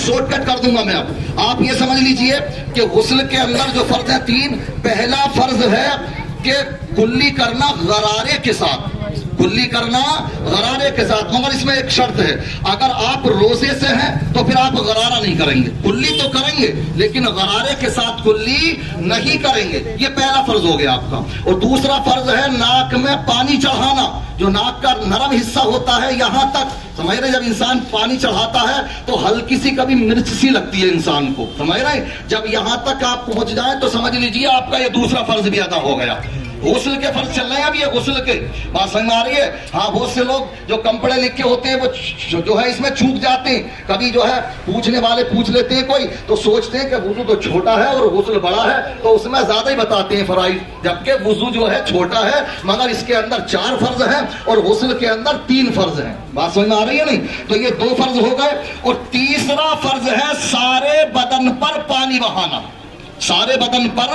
Short cut کر دوں گا میں. اب آپ یہ سمجھ لیجئے کہ غسل کے اندر جو فرض ہیں 3. پہلا فرض ہے کہ کلی کرنا غرارے کے ساتھ، کلی کرنا غرارے کے ساتھ. مگر اس میں ایک شرط ہے، اگر آپ روزے سے ہیں تو پھر آپ غرارہ نہیں کریں گے. کلی تو کریں گے لیکن غرارے کے ساتھ کلی نہیں کریں گے. یہ پہلا فرض ہو گیا آپ کا. اور دوسرا فرض ہے ناک میں پانی چڑھانا. جو ناک کا نرم حصہ ہوتا ہے یہاں تک، سمجھ رہے، جب انسان پانی چڑھاتا ہے تو ہلکی سی کبھی مرچ سی لگتی ہے انسان کو، سمجھ رہے. جب یہاں تک آپ پہنچ جائیں تو سمجھ لیجئے آپ کا یہ دوسرا فرض بھی ادا ہو گیا. غسل کے فرض چل رہے ہیں اب یہ غسل کے. بات سمجھ میں آ رہی ہے؟ ہاں بہت سے لوگ جو کم پڑھے لکھے ہوتے ہیں وہ جو ہے اس میں چوک جاتے ہیں. کبھی جو ہے پوچھنے والے پوچھ لیتے ہیں کوئی تو سوچتے ہیں کہ وضو تو چھوٹا ہے اور غسل بڑا ہے تو اس میں زیادہ ہی بتاتے ہیں فرائض، جبکہ وضو جو ہے چھوٹا ہے مگر اس کے اندر 4 فرض ہیں اور غسل کے اندر 3 فرض ہیں. بات سمجھ میں آ رہی ہے نہیں؟ تو یہ 2 فرض ہو گئے. اور تیسرا فرض ہے سارے بدن پر پانی بہانا. سارے بدن پر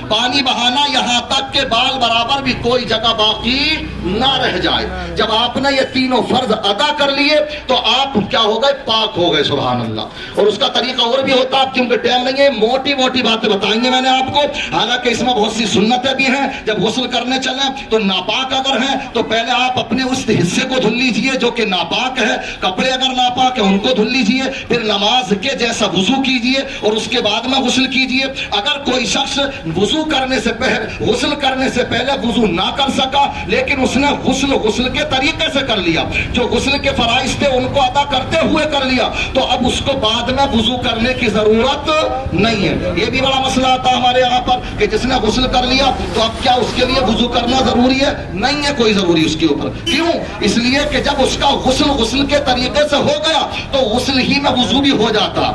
پانی بہانا یہاں تک کہ بال برابر بھی کوئی جگہ باقی نہ رہ جائے. جب آپ نے یہ تینوں فرض ادا کر لیے تو آپ کیا ہو گئے؟ پاک ہو گئے. سبحان اللہ. اور اس کا طریقہ اور بھی ہوتا ہے، کیونکہ ٹائم نہیں ہے، موٹی موٹی باتیں بتائیں گے میں نے آپ کو. حالانکہ اس میں بہت سی سنتیں بھی ہیں. جب غسل کرنے چلیں تو ناپاک اگر ہیں تو پہلے آپ اپنے اس حصے کو دھل لیجئے جو کہ ناپاک ہے. کپڑے اگر ناپاک ہیں ان کو دھل لیجئے. پھر نماز کے جیسا وضو کیجئے اور اس کے بعد میں غسل کیجئے. اگر کوئی شخص وضو کرنے سے پہلے غسل کرنے سے پہلے وضو نہ کر سکا لیکن اس نے غسل کے طریقے سے کر لیا، جو غسل کے فرائض تھے ان کو ادا کرتے ہوئے کر لیا، تو اب اس کو بعد میں وضو کرنے کی ضرورت نہیں ہے. یہ بھی بڑا مسئلہ آتا ہے ہمارے یہاں پر کہ جس نے غسل کر لیا تو اب کیا اس کے لیے وضو کرنا ضروری ہے؟ نہیں ہے کوئی ضروری اس کے اوپر. کیوں؟ اس لیے کہ جب اس کا غسل کے طریقے سے ہو گیا تو غسل ہی میں وضو بھی ہو جاتا.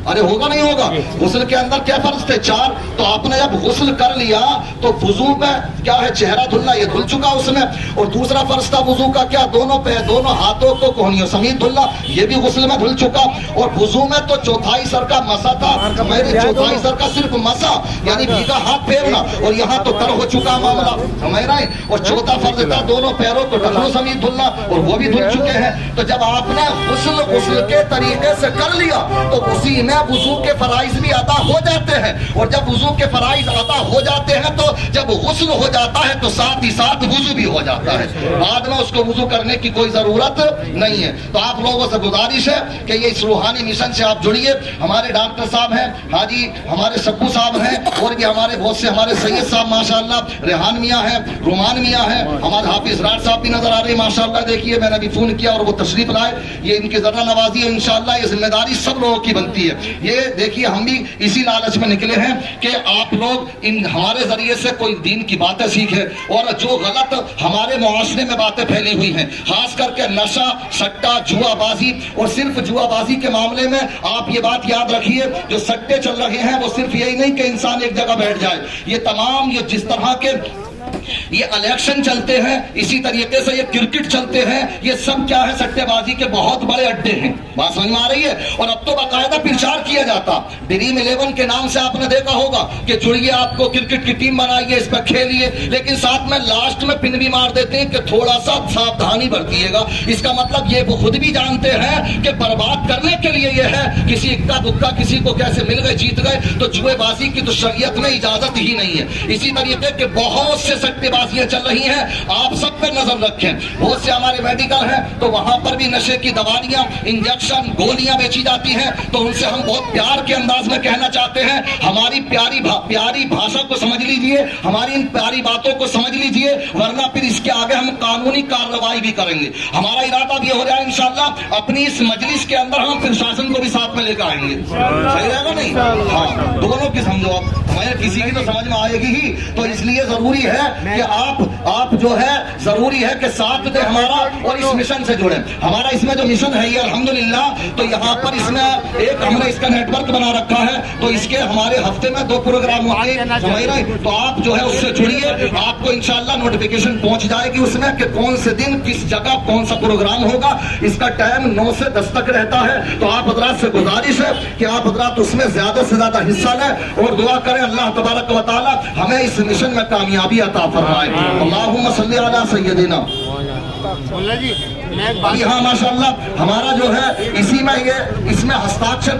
ارے ہوگا نہیں ہوگا؟ غسل کے اندر کیا فرض تھے؟ 4. تو آپ نے جب غسل کر لیا تو وضو میں کیا ہے؟ چہرہ دھلنا، یہ دھل چکا اس میں. اور دوسرا فرض تھا وضو کا کیا؟ دونوں ہاتھوں کو کوہنیوں سمیت دھلنا، یہ بھی غسل میں دھل چکا. اور وضو میں تو چوتھائی سر کا مسا تھا، میرے چوتھائی سر کا صرف مسا یعنی بھیگا ہاتھ پھیرنا، اور یہاں تو تر ہو چکا معاملہ، سمجھ رہے ہیں. اور چوتھا فرض تھا دونوں پیروں کو ٹخنوں سمیت دھلنا، اور وہ بھی دھل چکے ہیں. تو جب آپ نے غسل کے طریقے سے کر لیا تو اسی میں وضو کے فرائض بھی ادا ہو جاتے ہیں. اور جب وضو کے فرائض ادا ہو جاتے ہیں تو جب غسل ہو جاتا ہے تو ساتھ ہی ساتھ وضو بھی ہو جاتا ہے. بعد میں اس کو وضو کرنے کی کوئی ضرورت نہیں ہے. تو آپ لوگوں سے گزارش ہے کہ یہ اس روحانی مشن سے آپ جڑیے. ہمارے ڈاکٹر صاحب ہیں، حاجی ہمارے سبو صاحب ہیں، اور بھی ہمارے بہت سے ہمارے سید صاحب ماشاءاللہ، ریحان میاں ہیں، رومان میاں ہیں، ہمارے حافظ راج صاحب بھی نظر آ رہے ہیں ماشاءاللہ. دیکھیے میں نے بھی فون کیا اور وہ تشریف لائے. یہ ان کی ذرہ نوازی ہے. انشاءاللہ یہ ذمہ داری سب لوگوں کی بنتی ہے. یہ دیکھیے ہم بھی اسی لالچ میں نکلے ہیں کہ آپ لوگ ہمارے ذریعے سے کوئی دین کی باتیں سیکھیں. اور جو غلط ہمارے معاشرے میں باتیں پھیلی ہوئی ہیں، خاص کر کے نشہ، سٹا، جوا بازی، اور صرف جوا بازی کے معاملے میں آپ یہ بات یاد رکھیے، جو سٹے چل رہے ہیں وہ صرف یہی نہیں کہ انسان ایک جگہ بیٹھ جائے. یہ تمام یہ جس طرح کے یہ الیکشن چلتے ہیں، اسی طریقے سے یہ کرکٹ چلتے ہیں، یہ سب کیا ہے؟ سٹے بازی کے بہت بڑے اڈے ہیں. بات سمجھ میں آ رہی ہے؟ اور اب تو باقاعدہ پرچار کیا جاتا. ڈریم 11 کے نام سے آپ نے دیکھا ہوگا کہ جڑیے، آپ کو کرکٹ کی ٹیم بنائیے، اس پہ کھیلیے، لیکن ساتھ میں لاسٹ میں پن بھی مار دیتے ہیں کہ تھوڑا سا ساودھانی برتیے گا. اس کا مطلب یہ وہ خود بھی جانتے ہیں کہ برباد کرنے کے لیے یہ ہے. کسی اکا دکا کسی کو کیسے مل گئے، جیت گئے. تو جوئے بازی کی تو شریعت میں اجازت ہی نہیں ہے. اسی طریقے کے بہت سے سٹے بازیاں چل رہی ہیں، آپ سب پہ نظر رکھیں. بہت سے ہمارے میڈیکل ہیں تو وہاں پر بھی نشے کی دوائیاں، انجیکشن، گولیاں بیچی جاتی ہیں. تو ان سے ہم بہت پیار کے انداز میں کہنا چاہتے ہیں، ہماری پیاری بھاشا کو سمجھ لیجئے، ہماری ان پیاری باتوں کو سمجھ لیجئے، ورنہ پھر اس کے آگے ہم قانونی کارروائی بھی کریں گے. ہمارا ارادہ بھی ہو رہا ہے انشاءاللہ اپنی اس مجلس کے اندر ہم پرشاسن کو بھی ساتھ میں لے کر آئیں گے. صحیح رہے گا نہیں؟ ہاں، دونوں کی سمجھو. ہمیں کسی کی تو سمجھ میں آئے گی ہی. تو اس لیے ضروری ہے کہ آپ جو ہے ضروری ہے کہ ساتھ دے ہمارا اور اس مشن سے جڑیں. ہمارا اس میں جو مشن ہے یہ الحمدللہ، تو یہاں پر اس میں ایک ہم نے اس کا نیٹ ورک بنا رکھا ہے. تو اس کے ہمارے ہفتے میں 2 پروگرام ہوتے ہیں، سمجھ رہے ہیں؟ تو آپ جو ہے اس سے جڑیے، آپ کو انشاءاللہ نوٹیفیکیشن پہنچ جائے گی اس میں کہ کون سے دن کس جگہ کون سا پروگرام ہوگا. اس کا ٹائم 9 سے 10 تک رہتا ہے. تو آپ حضرات سے گزارش ہے کہ آپ حضرات اس میں زیادہ سے زیادہ حصہ لیں اور دعا کریں اللہ تبارک و تعالی ہمیں اس مشن میں کامیابی عطا فرمائے. اللہم صلی علی سیدنا. ہاں ماشاءاللہ ہمارا جو ہے اسی میں یہ اس میں ہستاکشر